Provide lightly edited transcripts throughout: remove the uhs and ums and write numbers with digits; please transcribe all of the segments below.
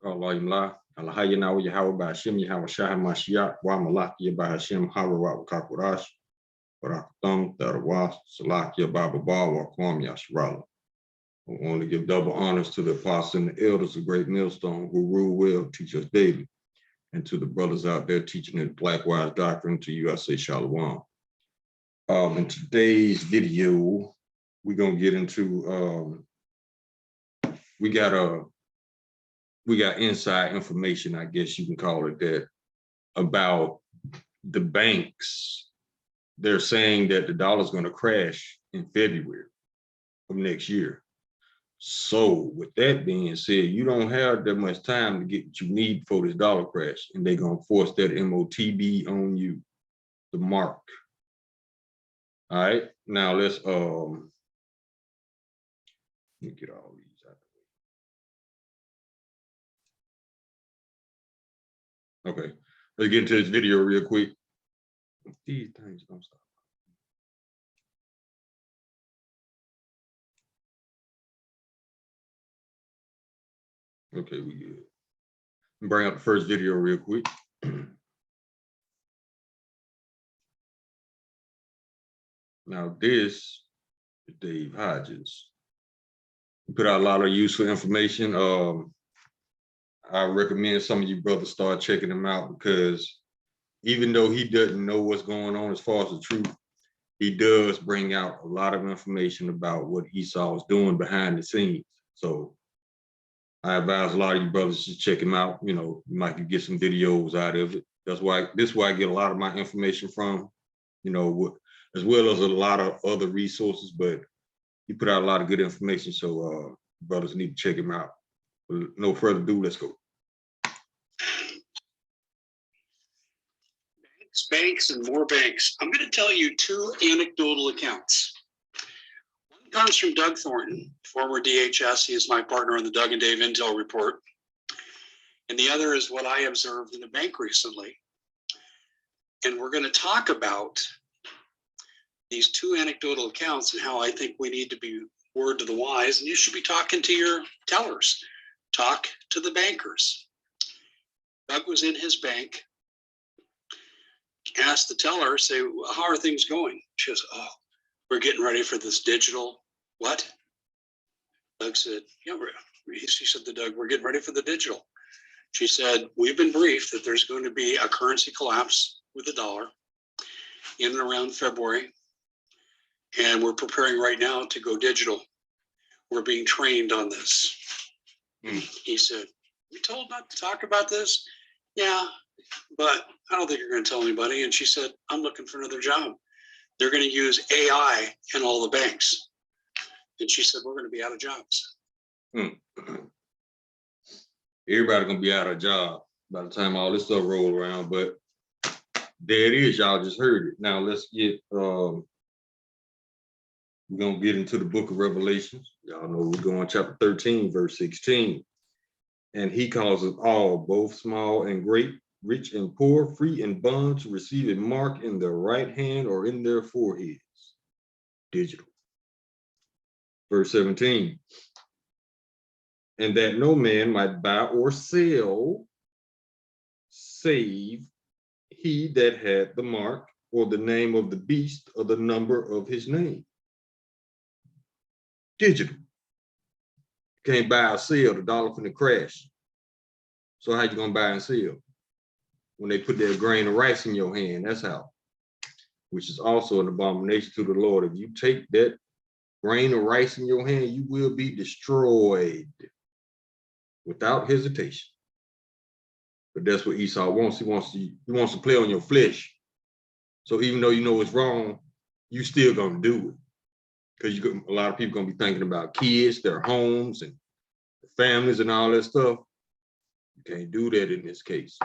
Allah Imla, Allahayana, Yahweh Bashim, Yahweh Shah Mashiach, Wamalakia Bahashim, Hawa Kakurash, Barakutam, Darwa, Salakia Baba Bawa, Kwam Yashrala. I want to give double honors to the apostles and the elders of Great Millstone who rule well, teach us daily, and to the brothers out there teaching the Black Wise Doctrine. To you, I say Shalom. In today's video, we're gonna get into we got inside information, I guess you can call it that, about the banks. They're saying that the dollar's going to crash in February of next year. So with that being said, you don't have that much time to get what you need for this dollar crash, and they're going to force that MOTB on you, the mark. All right, now let's get all these out of the way. Okay, let's get into this video real quick. These things don't stop. Okay, we good. Bring up the first video real quick. Now this is Dave Hodges. He put out a lot of useful information. I recommend some of you brothers start checking him out, because even though he doesn't know what's going on as far as the truth, he does bring out a lot of information about what Esau is doing behind the scenes. So I advise a lot of you brothers to check him out. You know, you might get some videos out of it. This is where I get a lot of my information from, you know, as well as a lot of other resources, but he put out a lot of good information. So brothers need to check him out. With no further ado, let's go. Banks and more banks. I'm going to tell you two anecdotal accounts. One comes from Doug Thornton, former DHS. He is my partner on the Doug and Dave Intel Report. And the other is what I observed in a bank recently. And we're going to talk about these two anecdotal accounts and how I think we need to be word to the wise. And you should be talking to your tellers. Talk to the bankers. Doug was in his bank. Asked the teller, say, how are things going? She goes, oh, we're getting ready for this digital. What? Doug said, yeah, she said to Doug, we're getting ready for the digital. She said, we've been briefed that there's going to be a currency collapse with the dollar in and around February. And we're preparing right now to go digital. We're being trained on this. He said, we told not to talk about this? Yeah, but I don't think you're going to tell anybody. And she said, I'm looking for another job. They're going to use AI in all the banks. And she said, we're going to be out of jobs. Everybody's going to be out of job by the time all this stuff roll around. But there it is. Y'all just heard it. Now let's get, we're going to get into the book of Revelations. Y'all know we're going chapter 13, verse 16. And he calls us all, both small and great, rich and poor, free and bond, to receive a mark in their right hand or in their foreheads. Digital. Verse 17. And that no man might buy or sell, save he that had the mark, or the name of the beast, or the number of his name. Digital. Can't buy or sell, the dollar finna crash. So how you gonna buy and sell? When they put that grain of rice in your hand, that's how. Which is also an abomination to the Lord. If you take that grain of rice in your hand, you will be destroyed without hesitation. But that's what Esau wants. He wants to play on your flesh. So even though you know it's wrong, you still gonna do it. Because a lot of people gonna be thinking about kids, their homes, and their families, and all that stuff. You can't do that in this case.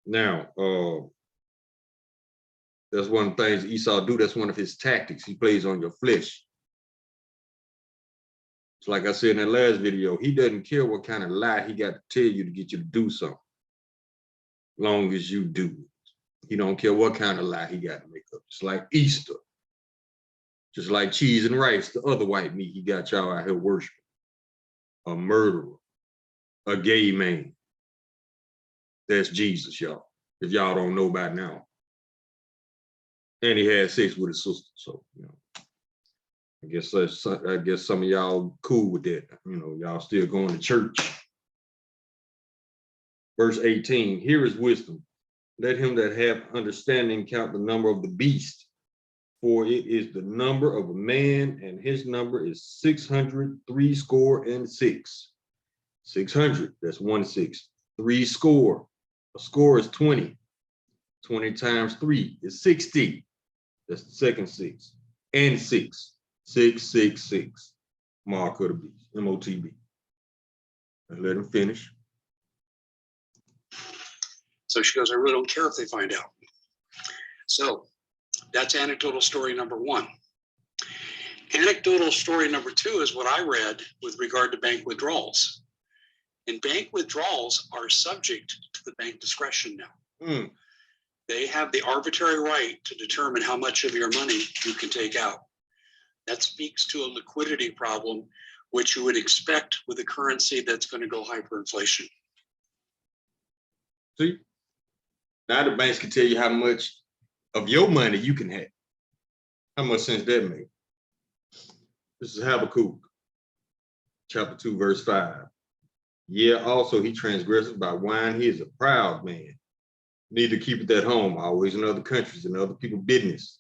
Now, that's one of the things Esau do. That's one of his tactics. He plays on your flesh. It's like I said in that last video, he doesn't care what kind of lie he got to tell you to get you to do something. Long as you do it. He don't care what kind of lie he got to make up. It's like Easter. Just like cheese and rice, the other white meat he got y'all out here worshiping. A murderer, a gay man. That's Jesus, y'all. If y'all don't know by now. And he had sex with his sister. So, you know, I guess some of y'all cool with that. You know, y'all still going to church. Verse 18, here is wisdom. Let him that have understanding count the number of the beast, for it is the number of a man, and his number is 666. 600, that's 1 6. 3 score. A score is 20. 20 times 3 is 60. That's the second 6. And 6. 666. Mark of the beast. MOTB. Let him finish. So she goes, I really don't care if they find out. So that's anecdotal story number 1. Anecdotal story number 2 is what I read with regard to bank withdrawals. And bank withdrawals are subject to the bank discretion now. They have the arbitrary right to determine how much of your money you can take out. That speaks to a liquidity problem, which you would expect with a currency that's going to go hyperinflation. See? Now the banks can tell you how much of your money you can have. How much sense that makes? This is Habakkuk, chapter 2, verse 5. Yeah, also he transgresseth by wine. He is a proud man. Neither keepeth at home, always in other countries and other people's business.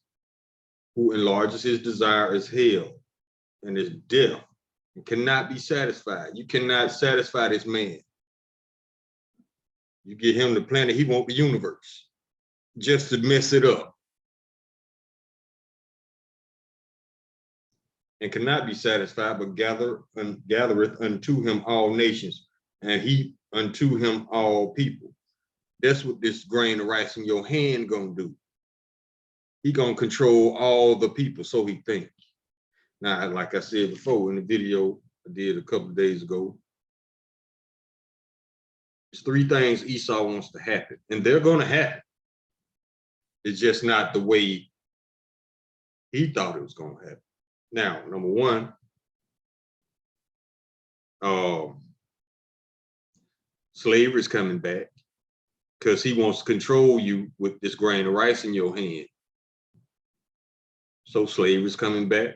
Who enlarges his desire as hell and is deaf and cannot be satisfied. You cannot satisfy this man. You get him the planet, he want the universe just to mess it up. And cannot be satisfied, but gathereth unto him all nations, and he unto him all people. That's what this grain of rice in your hand gonna do. He gonna control all the people, so he thinks. Now, like I said before in the video I did a couple of days ago, there's 3 things Esau wants to happen, and they're gonna happen. It's just not the way he thought it was gonna happen. Now, number 1, slavery is coming back because he wants to control you with this grain of rice in your hand. So slavery is coming back,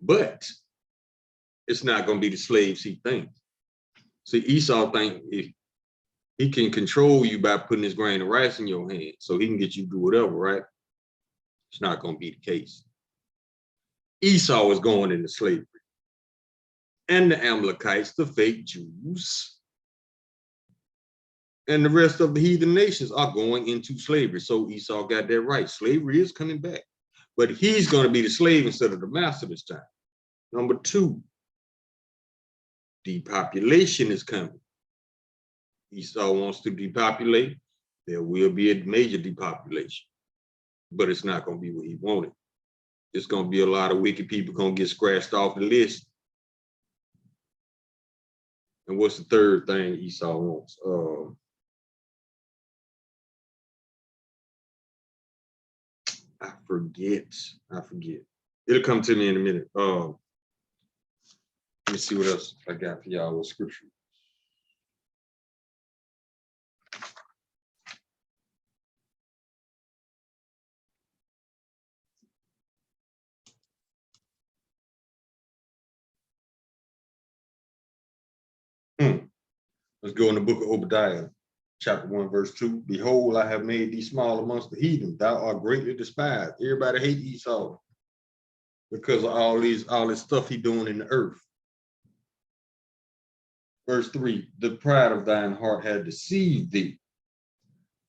but it's not going to be the slaves he thinks. See, Esau thinks if he can control you by putting this grain of rice in your hand, so he can get you to do whatever, right? It's not going to be the case. Esau is going into slavery. And the Amalekites, the fake Jews, and the rest of the heathen nations are going into slavery. So Esau got that right. Slavery is coming back. But he's going to be the slave instead of the master this time. Number 2, depopulation is coming. Esau wants to depopulate. There will be a major depopulation, but it's not going to be what he wanted. It's going to be a lot of wicked people going to get scratched off the list. And what's the third thing Esau wants? I forget. It'll come to me in a minute. Let me see what else I got for y'all with scripture. Let's go in the book of Obadiah, chapter 1, verse 2. Behold, I have made thee small amongst the heathen. Thou art greatly despised. Everybody hate Esau because of all this stuff he doing in the earth. Verse 3, the pride of thine heart had deceived thee,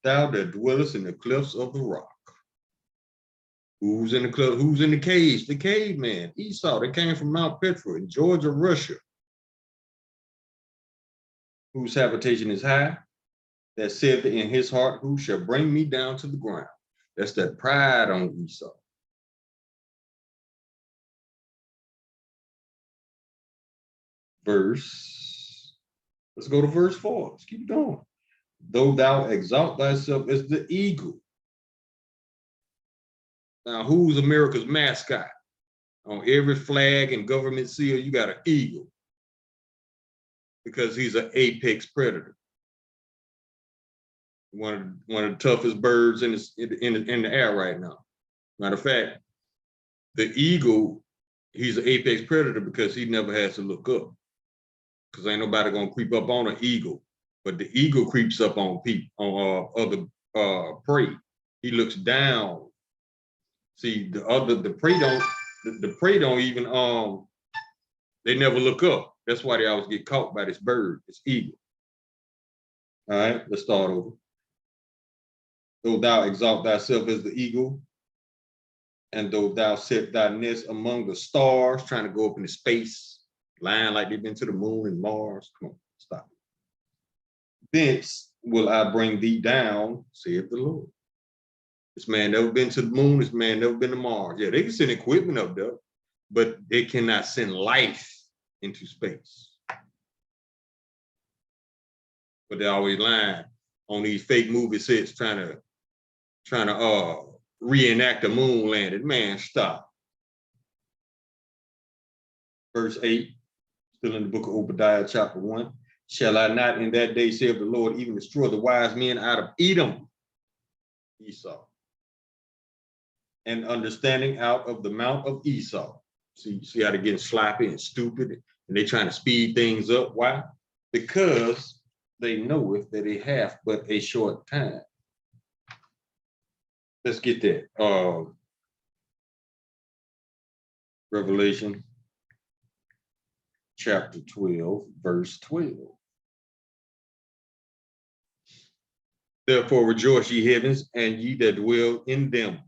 thou that dwellest in the cliffs of the rock. Who's in the cliff? Who's in the caves? The caveman, Esau. They came from Mount Petra in Georgia, Russia. Whose habitation is high, that saith in his heart, who shall bring me down to the ground? That's that pride on Esau. Let's go to verse 4. Let's keep going. Though thou exalt thyself as the eagle. Now, who's America's mascot? On every flag and government seal, you got an eagle. because he's an apex predator. One of the toughest birds in the air right now. Matter of fact, the eagle, he's an apex predator because he never has to look up. Because ain't nobody gonna creep up on an eagle. But the eagle creeps up on people, on other prey. He looks down. See, the prey don't even they never look up. That's why they always get caught by this bird, this eagle. All right, let's start over. Though thou exalt thyself as the eagle, and though thou set thy nest among the stars, trying to go up into space, lying like they've been to the moon and Mars. Come on, stop. Thence will I bring thee down, saith the Lord. This man never been to the moon, this man never been to Mars. Yeah, they can send equipment up there, but they cannot send life into space. But they're always lying on these fake movie sets trying to reenact a moon landing. Man, stop. Verse 8, still in the book of Obadiah, chapter 1. Shall I not in that day, say of the Lord, even destroy the wise men out of Edom, Esau, and understanding out of the mount of Esau? See how they're getting sloppy and stupid, and they're trying to speed things up. Why? Because they know if that they have but a short time. Let's get that. Revelation chapter 12, verse 12. Therefore rejoice, ye heavens, and ye that dwell in them.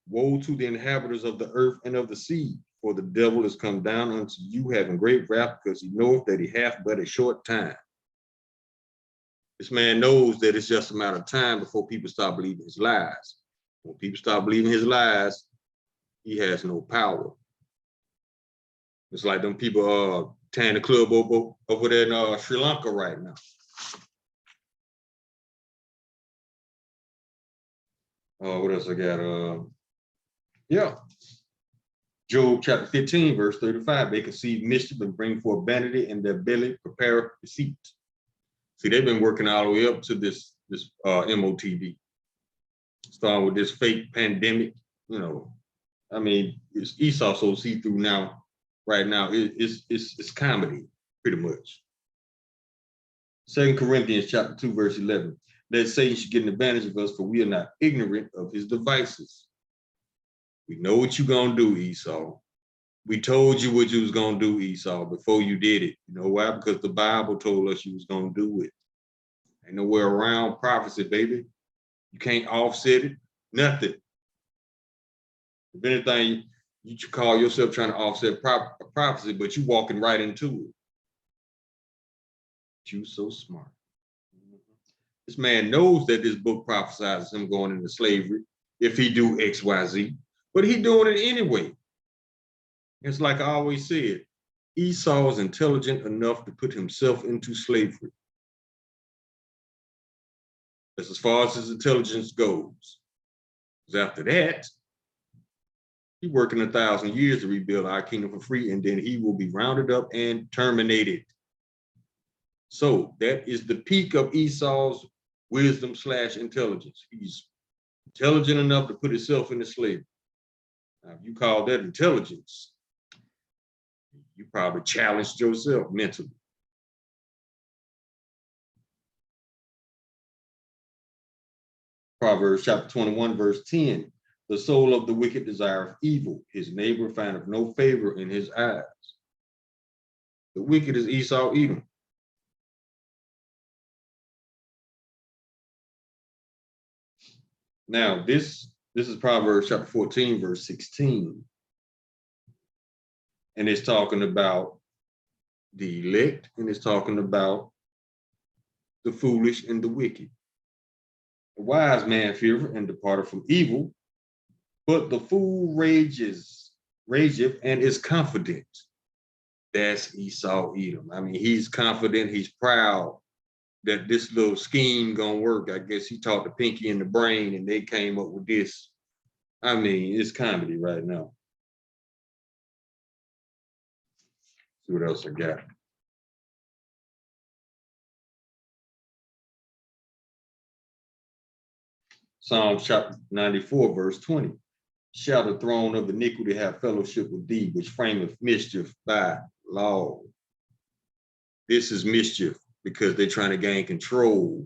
Woe to the inhabitants of the earth and of the sea, for the devil is come down unto you, having great wrath, because he knoweth that he hath but a short time. This man knows that it's just a matter of time before people start believing his lies. When people start believing his lies, he has no power. It's like them people tearing the club over there in Sri Lanka right now. What else I got? Yeah. Job chapter 15, verse 35. They conceive mischief and bring forth vanity, and their belly prepare deceit. See, they've been working all the way up to this MOTD. Starting with this fake pandemic, you know. I mean, it's Esau so see-through now. Right now, it's comedy, pretty much. 2 Corinthians chapter 2, verse 11. That Satan should get an advantage of us, for we are not ignorant of his devices. We know what you're gonna do, Esau. We told you what you was gonna do, Esau, before you did it. You know why? Because the Bible told us you was gonna do it. Ain't nowhere around prophecy, baby. You can't offset it, nothing. If anything, you should call yourself trying to offset prophecy, but you walking right into it. You so smart. This man knows that this book prophesies him going into slavery if he do X, Y, Z, but he doing it anyway. It's like I always said, Esau is intelligent enough to put himself into slavery. That's as far as his intelligence goes. Because after that, he's working 1,000 years to rebuild our kingdom for free, and then he will be rounded up and terminated. So that is the peak of Esau's wisdom / intelligence. He's intelligent enough to put himself into slavery. Now, if you call that intelligence, you probably challenged yourself mentally. Proverbs chapter 21, verse 10. The soul of the wicked desireth evil. His neighbor findeth no favor in his eyes. The wicked is Esau, Edom. Now, this is Proverbs chapter 14, verse 16. And it's talking about the elect, and it's talking about the foolish and the wicked. The wise man feareth and departed from evil, but the fool rageth and is confident. That's Esau, Edom. I mean, he's confident, he's proud that this little scheme gonna work. I guess he talked to Pinky in the brain and they came up with this. I mean, it's comedy right now. See what else I got. Psalms chapter 94, verse 20. Shall the throne of iniquity have fellowship with thee, which frameth mischief by law? This is mischief because they're trying to gain control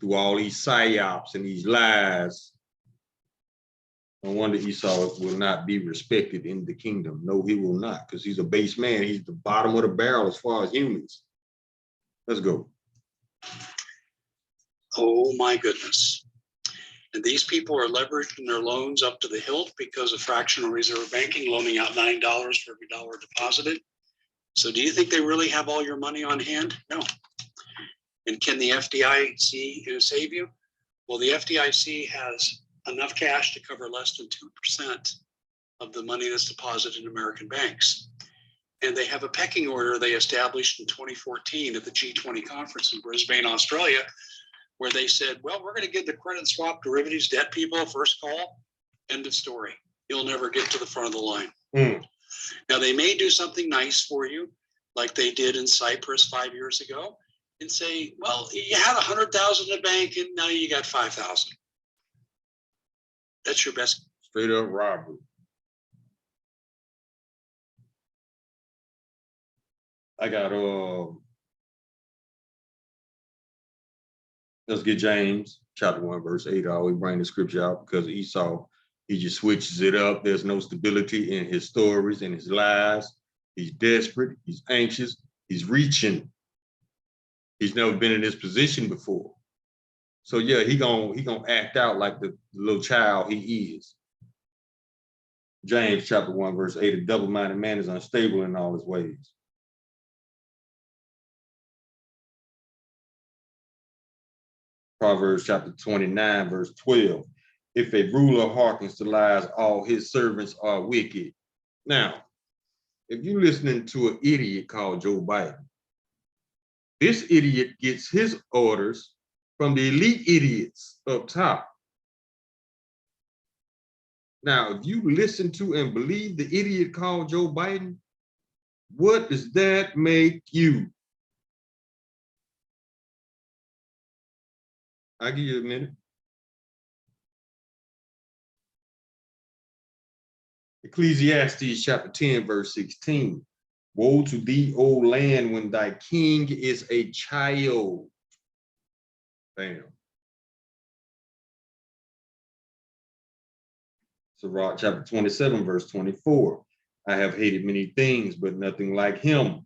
through all these psyops and these lies. No wonder Esau will not be respected in the kingdom. No, he will not, because he's a base man. He's the bottom of the barrel as far as humans. Let's go. Oh my goodness. And these people are leveraging their loans up to the hilt because of fractional reserve banking, loaning out $9 for every dollar deposited. So do you think they really have all your money on hand? No. And can the FDIC save you? Well, the FDIC has enough cash to cover less than 2% of the money that's deposited in American banks. And they have a pecking order they established in 2014 at the G20 conference in Brisbane, Australia, where they said, well, we're going to give the credit swap derivatives debt people first call, end of story. You'll never get to the front of the line. Now, they may do something nice for you, like they did in Cyprus 5 years ago, and say, well, you had 100,000 in the bank and now you got 5,000. That's your best. Straight up robbery. I got, let's get James chapter 1, verse 8. I always bring the scripture out because Esau, he just switches it up. There's no stability in his stories and his lies. He's desperate. He's anxious. He's reaching. He's never been in this position before. So yeah, he gonna act out like the little child he is. James chapter 1, verse 8, a double-minded man is unstable in all his ways. Proverbs chapter 29, verse 12. If a ruler hearkens to lies, all his servants are wicked. Now, if you're listening to an idiot called Joe Biden, this idiot gets his orders from the elite idiots up top. Now, if you listen to and believe the idiot called Joe Biden, what does that make you? I'll give you a minute. Ecclesiastes chapter 10, verse 16. Woe to thee, O land, when thy king is a child. Bam. Sirach chapter 27, verse 24. I have hated many things, but nothing like him,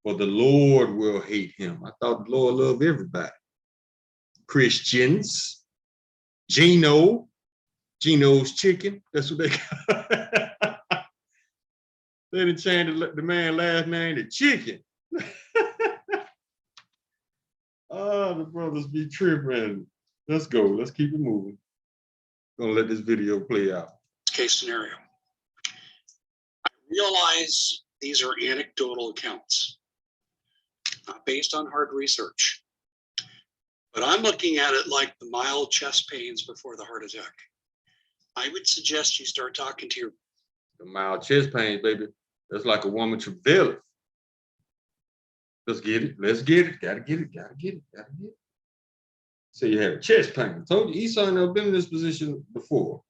for the Lord will hate him. I thought the Lord loved everybody. Christians, Gino's chicken. That's what they got. They didn't change the man's last name to Chicken. Oh, the brothers be tripping. Let's go. Let's keep it moving. Gonna let this video play out. Case scenario. I realize these are anecdotal accounts, not based on hard research. But I'm looking at it like the mild chest pains before the heart attack. I would suggest you start talking to your. The mild chest pains, baby. That's like a woman travailing. Let's get it. Let's get it. Gotta get it. Gotta get it. Gotta get it. So you have chest pain. I told you Esau never been in this position before.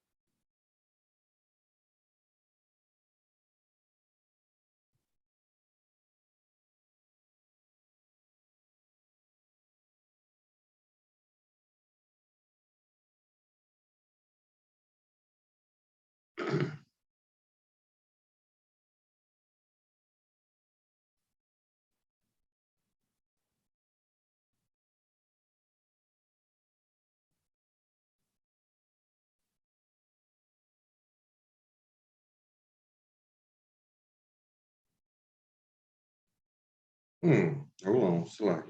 Hold on, slide.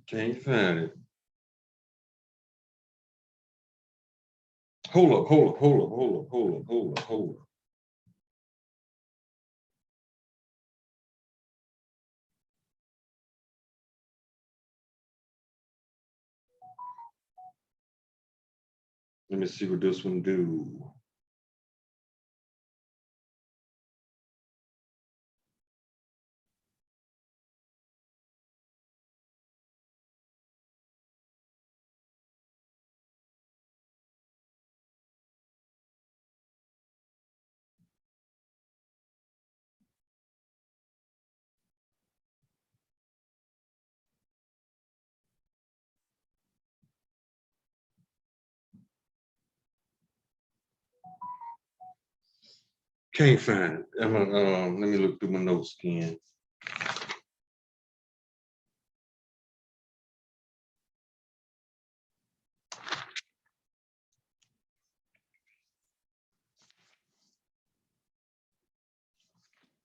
Can't find it. Hold up. Let me see what this one do. Can't find it. Let me look through my notes again.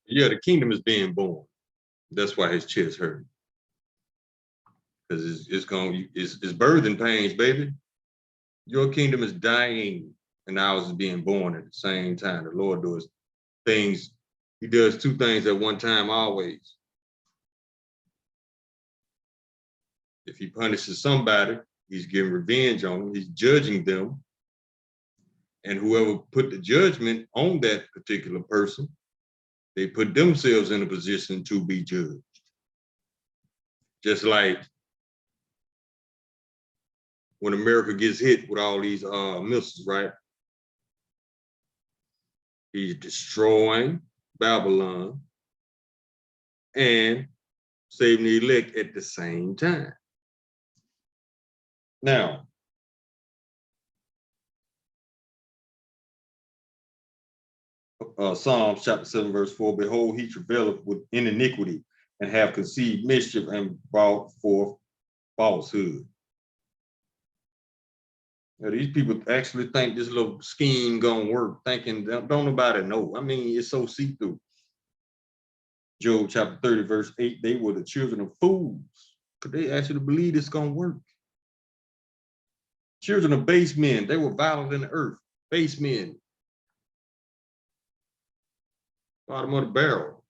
Yeah, the kingdom is being born. That's why his chest hurt. Because it's birthing pains, baby. Your kingdom is dying, and ours is being born at the same time. The Lord does things, he does two things at one time always. If he punishes somebody, he's getting revenge on them, he's judging them. And whoever put the judgment on that particular person, they put themselves in a position to be judged. Just like when America gets hit with all these missiles, right? He's destroying Babylon and saving the elect at the same time. Now, Psalms chapter 7, verse 4, behold, he travaileth in iniquity and have conceived mischief and brought forth falsehood. Now, these people actually think this little scheme gonna work, thinking don't nobody know. I mean, it's so see-through. Job chapter 30, verse 8, they were the children of fools. Could they actually believe it's gonna work? Children of base men, they were violent in the earth. Base men. Bottom of the barrel.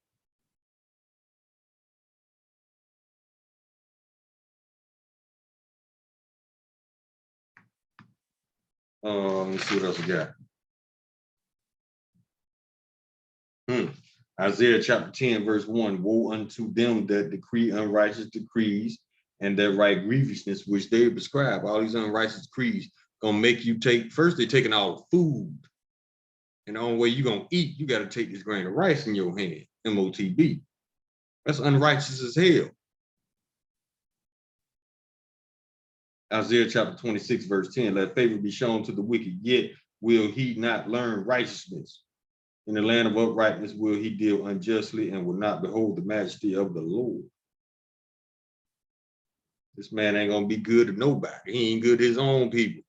Let's see what else we got. Isaiah chapter 10, verse 1, woe unto them that decree unrighteous decrees and that write grievousness which they prescribe. All these unrighteous decrees gonna make you take, first they're taking all the food. And the only way you're gonna eat, you gotta take this grain of rice in your hand, MOTB. That's unrighteous as hell. Isaiah chapter 26, verse 10, let favor be shown to the wicked, yet will he not learn righteousness. In the land of uprightness will he deal unjustly and will not behold the majesty of the Lord. This man ain't gonna be good to nobody. He ain't good to his own people.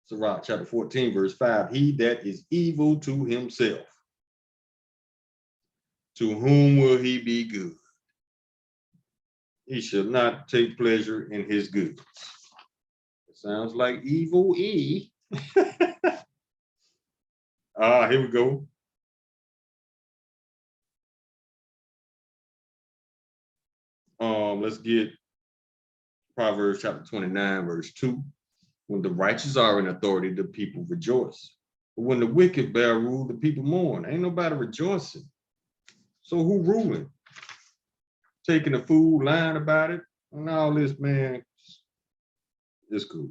Sirach chapter 14, verse 5, he that is evil to himself, to whom will he be good? He shall not take pleasure in his goods. It sounds like evil E. Here we go. Let's get Proverbs chapter 29, verse 2. When the righteous are in authority, the people rejoice. But when the wicked bear rule, the people mourn. Ain't nobody rejoicing. So who ruling? Taking the food, lying about it, and all this, man, it's cool.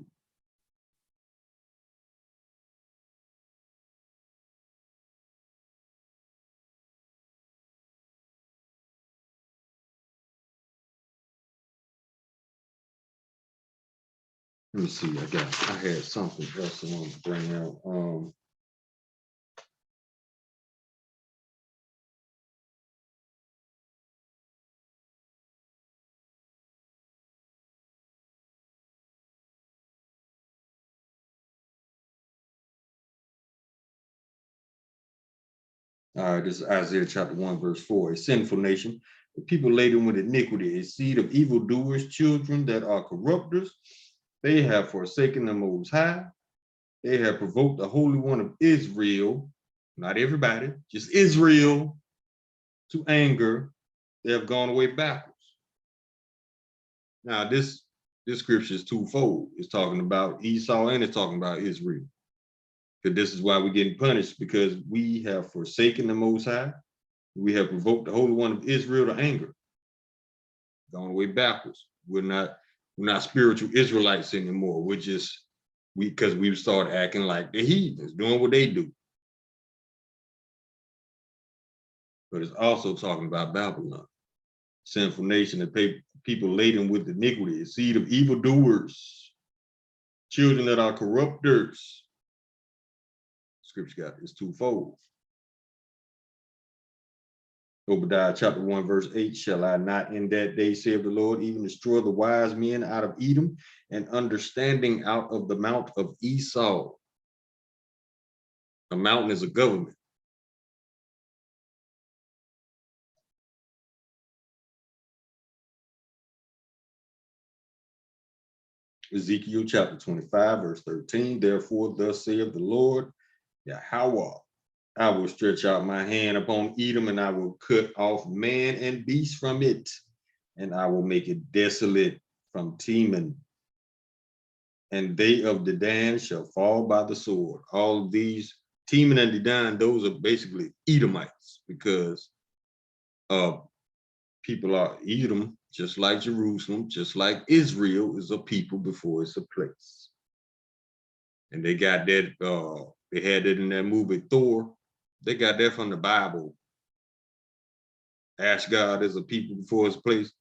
Let me see. I had something else I wanted to bring out. All right, this is Isaiah chapter 1, verse 4. A sinful nation, The people laden with iniquity, a seed of evildoers, children that are corrupters. They have forsaken the Most High. They have provoked the Holy One of Israel, not everybody, just Israel, to anger. They have gone away backwards. Now, this scripture is twofold. It's talking about Esau and it's talking about Israel. Because this is why we're getting punished, because we have forsaken the Most High. We have provoked the Holy One of Israel to anger. Gone way backwards. We're not spiritual Israelites anymore. We're just, because we started acting like the heathens, doing what they do. But it's also talking about Babylon, sinful nation, and people laden with iniquity, a seed of evildoers, children that are corrupters. Scripture got this twofold. Obadiah chapter 1, verse 8, shall I not in that day, saith the Lord, even destroy the wise men out of Edom and understanding out of the mount of Esau? A mountain is a government. Ezekiel chapter 25, verse 13, therefore thus saith the Lord, Yahweh, I will stretch out my hand upon Edom, and I will cut off man and beast from it, and I will make it desolate from Teman. And they of Dedan shall fall by the sword. All of these, Teman and Dedan, those are basically Edomites, because people are Edom, just like Jerusalem, just like Israel is a people before it's a place. And they got that, they had that in that movie Thor. They got that from the Bible. Asgard is a people before its place.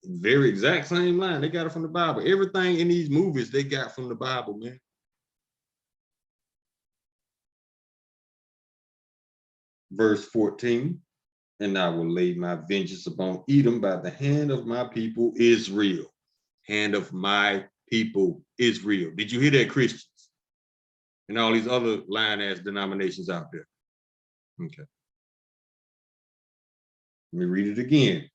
Very exact same line. They got it from the Bible. Everything in these movies they got from the Bible, man. Verse 14, and I will lay my vengeance upon Edom by the hand of my people Israel. Hand of my people Israel. Did you hear that, Christians? And all these other lying-ass denominations out there. Okay. Let me read it again.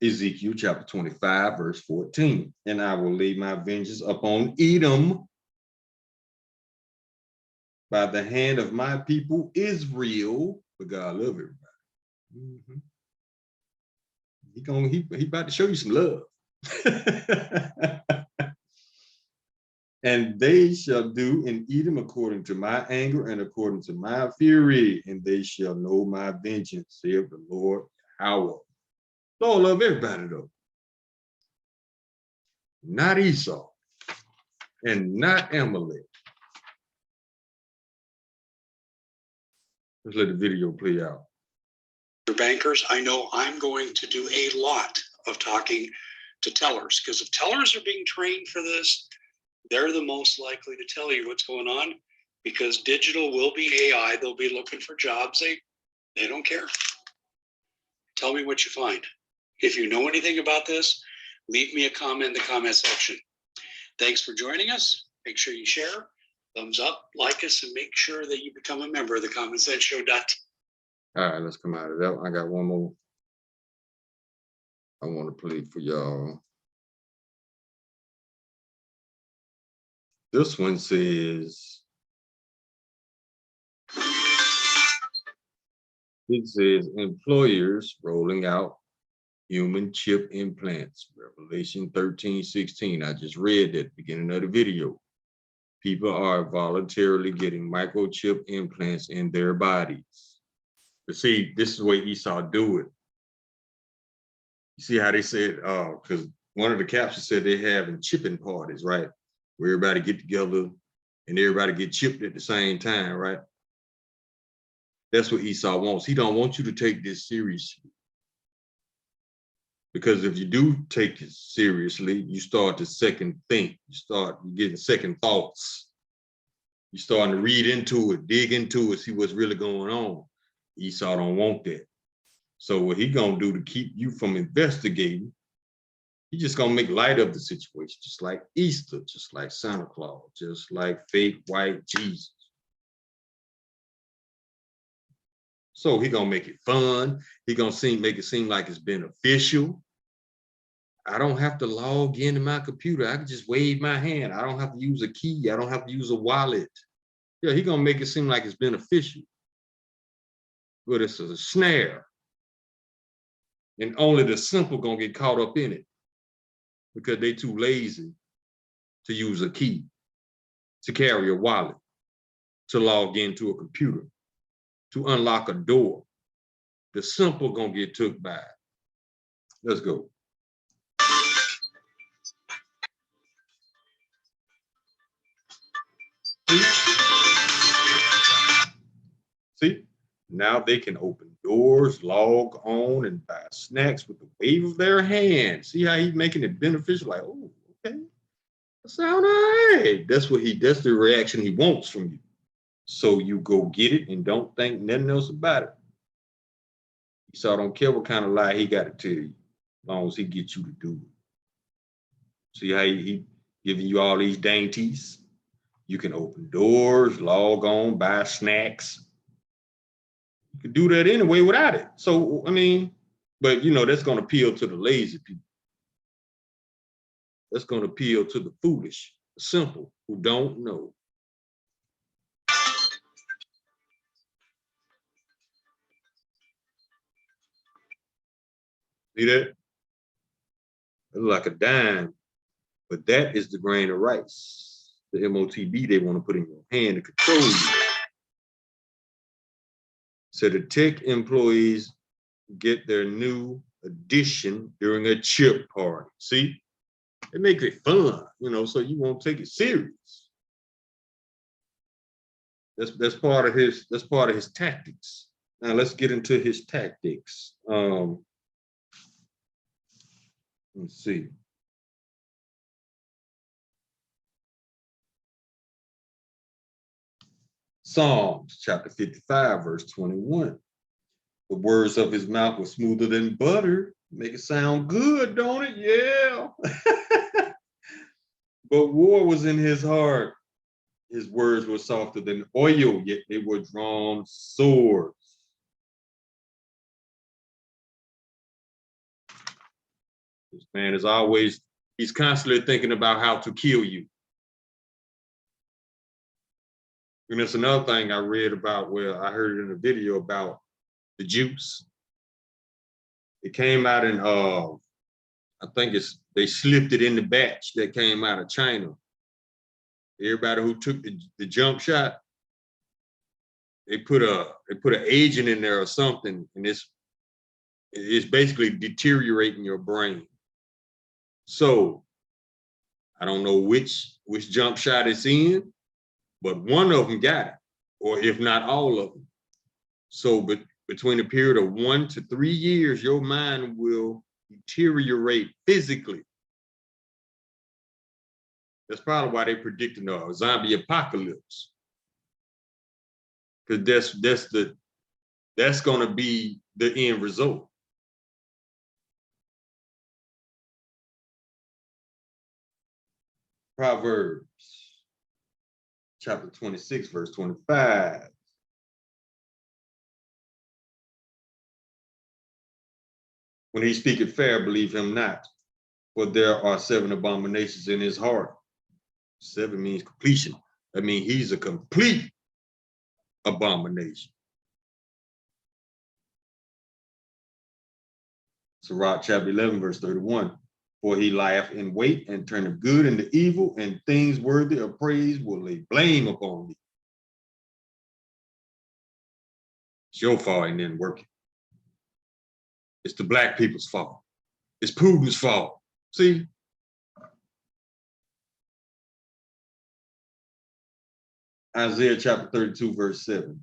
Ezekiel chapter 25, verse 14. And I will lay my vengeance upon Edom by the hand of my people Israel. But God love everybody. He about to show you some love. And they shall do in Edom according to my anger and according to my fury, and they shall know my vengeance, saith the Lord Yahweh. Lord love everybody though. Not Esau and not Amalek. Let's let the video play out. Bankers, I know I'm going to do a lot of talking to tellers, because if tellers are being trained for this, they're the most likely to tell you what's going on, because digital will be AI. They'll be looking for jobs. They don't care. Tell me what you find. If you know anything about this, leave me a comment in the comment section. Thanks for joining us. Make sure you share, thumbs up, like us, and make sure that you become a member of the Common Sense Show. All right, let's come out of that. I got one more I want to play for y'all. This one says, it says employers rolling out human chip implants, Revelation 13:16. I just read that at the beginning of the video. People are voluntarily getting microchip implants in their bodies. But see, this is the way Esau do it. You see how they said, because one of the captions said they having chipping parties, right? Where everybody get together and everybody get chipped at the same time, right? That's what Esau wants. He don't want you to take this seriously. Because if you do take it seriously, you start to second think. You're getting second thoughts. You're starting to read into it, dig into it, see what's really going on. Esau don't want that. So what he gonna do to keep you from investigating, he just gonna make light of the situation, just like Easter, just like Santa Claus, just like fake white Jesus. So he gonna make it fun. He gonna make it seem like it's beneficial. I don't have to log into my computer. I can just wave my hand. I don't have to use a key. I don't have to use a wallet. Yeah, he gonna make it seem like it's beneficial. But it's a snare. And only the simple gonna get caught up in it because they too lazy to use a key, to carry a wallet, to log into a computer, to unlock a door. The simple gonna get took by it. Let's go. See, now they can open doors, log on, and buy snacks with the wave of their hand. See how he's making it beneficial? Like, oh, okay, that sound all right. That's the reaction he wants from you. So you go get it and don't think nothing else about it. So I don't care what kind of lie he got to tell you, as long as he gets you to do it. See how he giving you all these dainties? You can open doors, log on, buy snacks. You can do that anyway without it. So, I mean, but that's going to appeal to the lazy people. That's going to appeal to the foolish, the simple, who don't know. See that? It look like a dime, but that is the grain of rice, the MOTB they want to put in your hand to control you. So the tech employees get their new addition during a chip party. See, it makes it fun, so you won't take it serious. That's part of his tactics. Now let's get into his tactics. Let's see. Psalms chapter 55, verse 21. The words of his mouth were smoother than butter. Make it sound good, don't it? Yeah. But war was in his heart. His words were softer than oil, yet they were drawn swords. This man is he's constantly thinking about how to kill you. And that's another thing I read about, where I heard it in a video about the juice. It came out in, I think they slipped it in the batch that came out of China. Everybody who took the jump shot, they put an agent in there or something, and it's basically deteriorating your brain. So I don't know which jump shot it's in, but one of them got it, or if not all of them. So between a period of 1 to 3 years, your mind will deteriorate physically. That's probably why they're predicting a zombie apocalypse. Because that's going to be the end result. Proverbs chapter 26, verse 25. When he speaketh fair, believe him not, for there are 7 abominations in his heart. 7 means completion. That means he's a complete abomination. Sirach chapter 11, verse 31. For he lieth in wait and turneth good into evil, and things worthy of praise will lay blame upon thee. It's your fault and then working. It's the black people's fault. It's Putin's fault. See? Isaiah chapter 32, verse 7.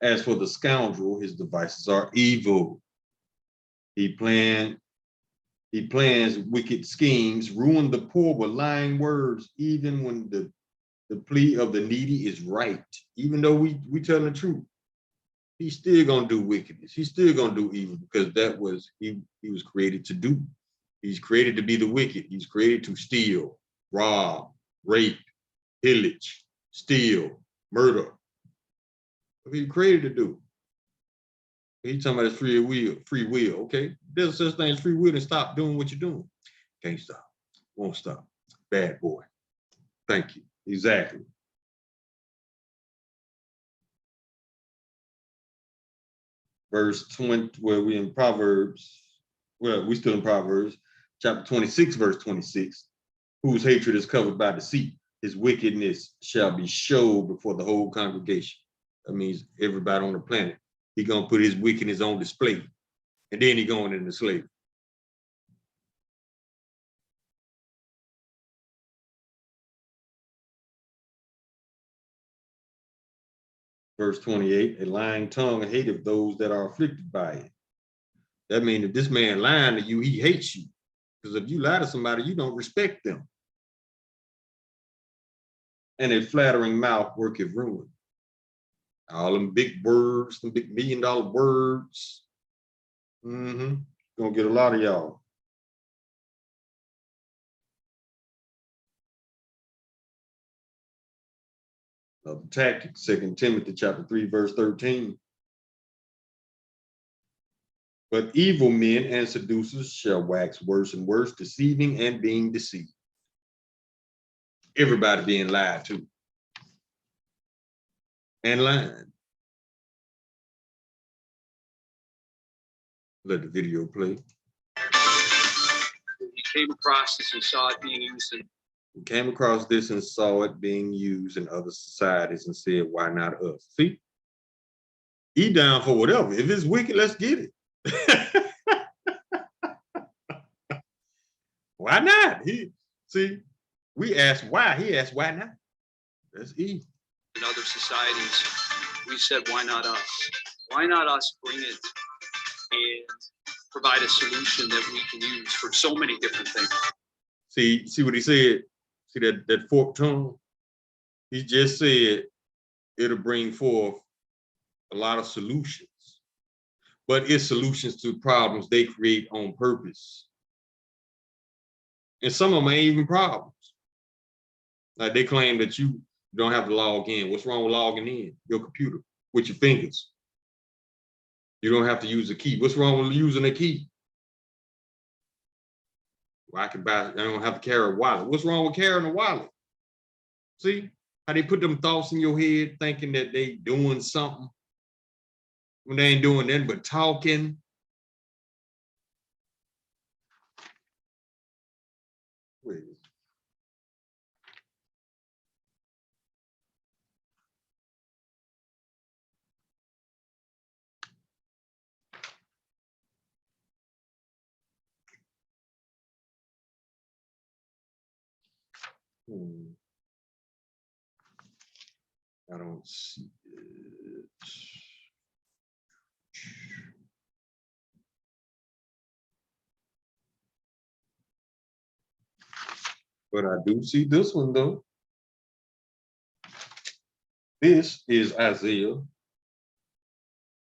As for the scoundrel, his devices are evil. He plans wicked schemes, ruin the poor with lying words, even when the plea of the needy is right. Even though we tell the truth, he's still gonna do wickedness. He's still gonna do evil, because that was he was created to do. He's created to be the wicked. He's created to steal, rob, rape, pillage, steal, murder. If he created to do. He's talking about his free will, okay? There's such thing as free will, and stop doing what you're doing. Can't stop, won't stop. Bad boy. Thank you. Exactly. Verse 20, where we in Proverbs, well, we still in Proverbs, chapter 26, verse 26. Whose hatred is covered by deceit, his wickedness shall be showed before the whole congregation. That means everybody on the planet. He gonna put his wickedness on display, and then he going into slavery. Verse 28, a lying tongue hateth those that are afflicted by it. That means if this man lying to you, he hates you. Because if you lie to somebody, you don't respect them. And a flattering mouth worketh ruin. All them big words, them big $1 million words. Gonna get a lot of y'all. Another tactic, 2 Timothy chapter 3, verse 13. But evil men and seducers shall wax worse and worse, deceiving and being deceived. Everybody being lied to and lying. Let the video play. He came across this and saw it being used in. We came across this and saw it being used in other societies and said, why not us? See, he down for whatever. If it's wicked, let's get it. Why not? We asked why, he asked why not. That's E. In other societies, we said, why not us? Why not us bring it and provide a solution that we can use for so many different things? See what he said? See that forked tongue? He just said it'll bring forth a lot of solutions, but it's solutions to problems they create on purpose. And some of them ain't even problems. Like they claim that you don't have to log in. What's wrong with logging in your computer with your fingers? You don't have to use a key. What's wrong with using a key? Well, I don't have to carry a wallet. What's wrong with carrying a wallet? See how they put them thoughts in your head thinking that they doing something when they ain't doing nothing but talking. Wait. I don't see it. But I do see this one though. This is Isaiah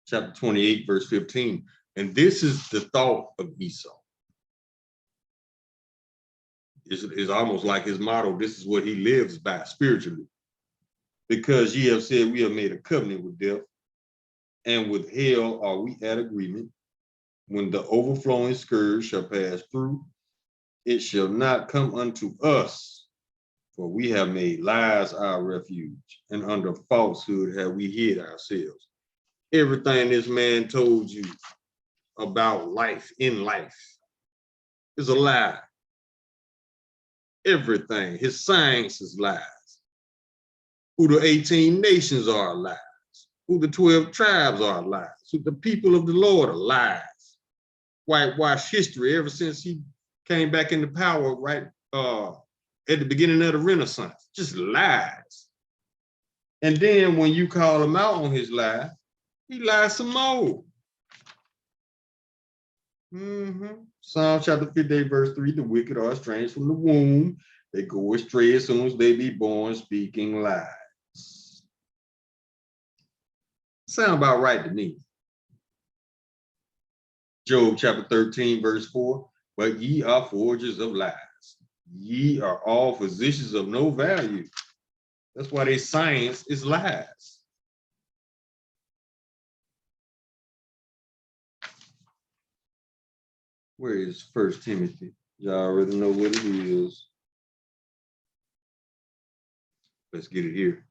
chapter 28, verse 15. And this is the thought of Esau. It's almost like his motto. This is what he lives by spiritually. Because ye have said, we have made a covenant with death, and with hell are we at agreement. When the overflowing scourge shall pass through, it shall not come unto us, for we have made lies our refuge, and under falsehood have we hid ourselves. Everything this man told you about life in life is a lie. Everything, his science is lies. Who the 18 nations are lies. Who the 12 tribes are lies. Who the people of the Lord are lies. Whitewash history ever since he came back into power right at the beginning of the Renaissance. Just lies. And then when you call him out on his lie, he lies some more. Psalm chapter 58, verse 3, the wicked are estranged from the womb. They go astray as soon as they be born, speaking lies. Sound about right to me. Job chapter 13, verse 4, but ye are forgers of lies. Ye are all physicians of no value. That's why their science is lies. Where is First Timothy? Y'all already know what it is. Let's get it here.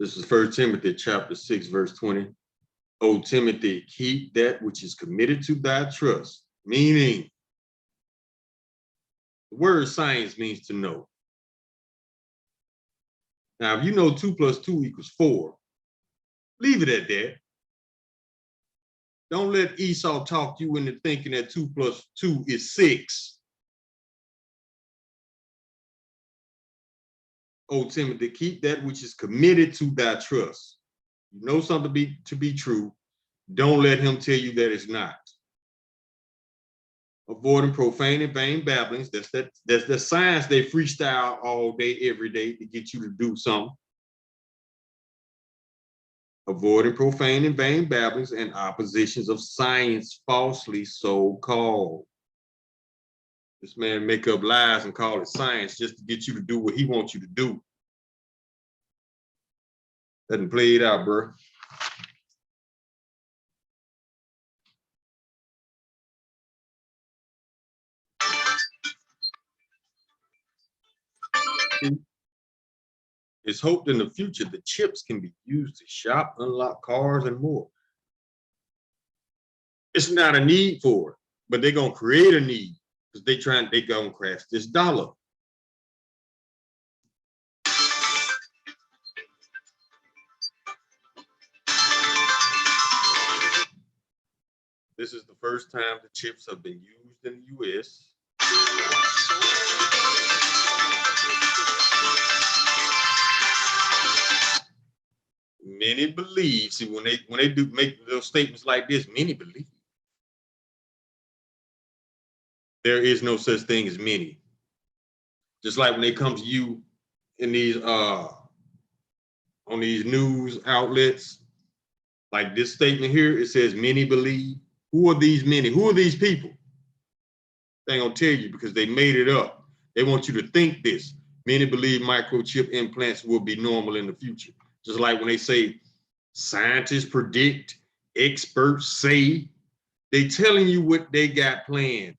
This is First Timothy chapter 6, verse 20. O Timothy, keep that which is committed to thy trust. Meaning, the word science means to know. Now, if you know 2 + 2 = 4, leave it at that. Don't let Esau talk you into thinking that 2 + 2 is 6. O Timothy, keep that which is committed to thy trust. You know something to be true. Don't let him tell you that it's not. Avoiding profane and vain babblings. That's the science they freestyle all day, every day to get you to do something. Avoiding profane and vain babblings and oppositions of science falsely so called. This man make up lies and call it science just to get you to do what he wants you to do. Doesn't play it out, bro. It's hoped in the future the chips can be used to shop, unlock cars, and more. It's not a need for it, but they're gonna create a need because they gonna crash this dollar. This is the first time the chips have been used in the US. Many believe, see, when they do make those statements like this, many believe. There is no such thing as many. Just like when they come to you in these on these news outlets, like this statement here, it says many believe. Who are these many? Who are these people? They ain't gonna tell you because they made it up. They want you to think this. Many believe microchip implants will be normal in the future. Just like when they say scientists predict, experts say, they telling you what they got planned.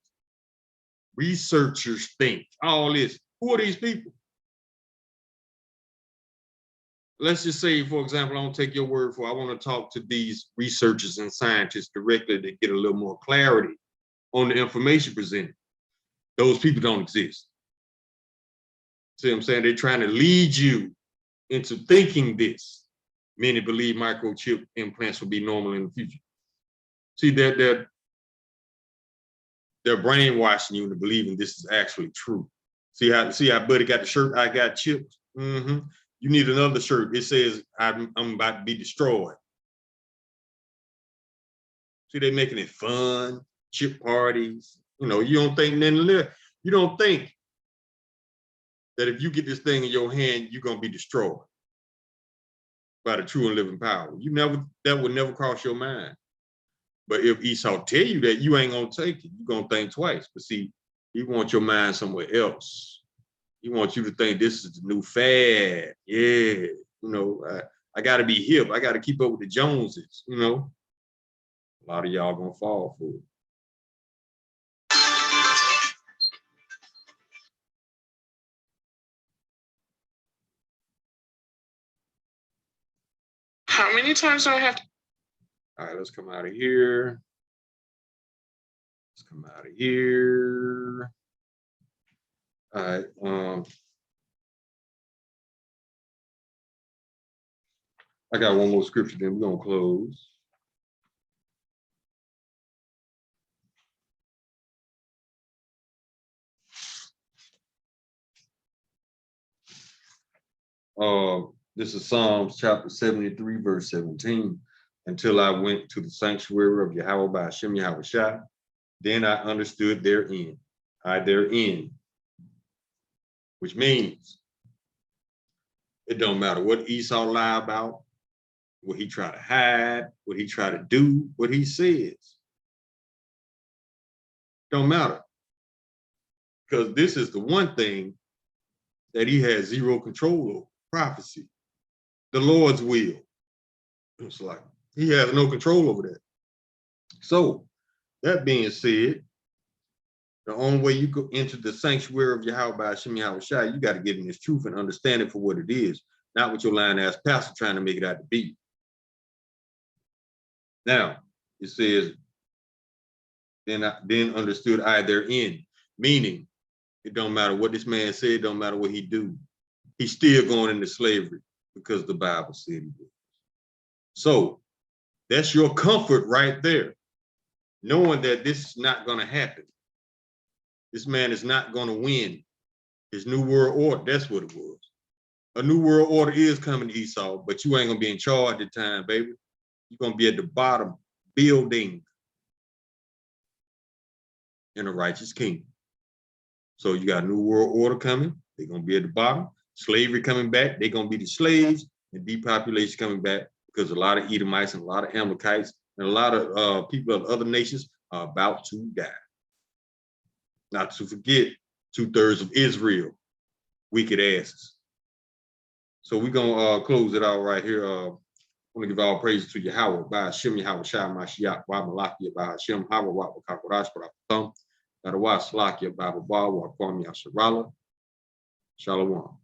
Researchers think, all this. Who are these people? Let's just say, for example, I don't take your word for it. I want to talk to these researchers and scientists directly to get a little more clarity on the information presented. Those people don't exist. See what I'm saying? They're trying to lead you into thinking this. Many believe microchip implants will be normal in the future. See, they're brainwashing you into believing this is actually true. See how Buddy got the shirt, I got chips? Mm-hmm. You need another shirt. It says, I'm about to be destroyed. See, they're making it fun, chip parties. You know, you don't think you don't think that if you get this thing in your hand, you're gonna be destroyed by the true and living power. That would never cross your mind. But if Esau tell you that, you ain't gonna take it. You're gonna think twice. But see, he wants your mind somewhere else. He wants you to think this is the new fad. Yeah, you know, I gotta be hip. I gotta keep up with the Joneses, you know. A lot of y'all gonna fall for it. How many times do I have to? All right, let's come out of here. Let's come out of here. All right. I got one more scripture, then we're gonna close. This is Psalms chapter 73, verse 17. Until I went to the sanctuary of Yahweh by Hashem Yahweh Shai, then I understood therein. Which means it don't matter what Esau lie about, what he try to hide, what he try to do, what he says. Don't matter. because this is the one thing that he has zero control over, prophecy, the Lord's will. It's like he has no control over that. So that being said, the only way you could enter the sanctuary of Yahweh by Hashem Yahweh Shai, you got to get in this truth and understand it for what it is, not what your lying ass pastor trying to make it out to be. Now, it says, then understood I therein, meaning it don't matter what this man said, it don't matter what he do. He's still going into slavery because the Bible said he would. So that's your comfort right there, knowing that this is not going to happen. This man is not going to win his new world order. That's what it was. A new world order is coming to Esau, but you ain't going to be in charge at the time, baby. You're going to be at the bottom building in a righteous kingdom. So you got a new world order coming. They're going to be at the bottom. Slavery coming back. They're going to be the slaves, and depopulation coming back because a lot of Edomites and a lot of Amalekites and a lot of people of other nations are about to die. Not to forget 2/3 of Israel, wicked asses. So we're going to close it out right here. I want to give all praise to Yahweh, by Hashem, Yahweh, Shai, Mashiach, by Malakia, by Hashem, Hawa, Wa, Kakorash, Paratham, Nadawa, Slakia, by Baba, Wa, Kwame, Yasharala. Shalom.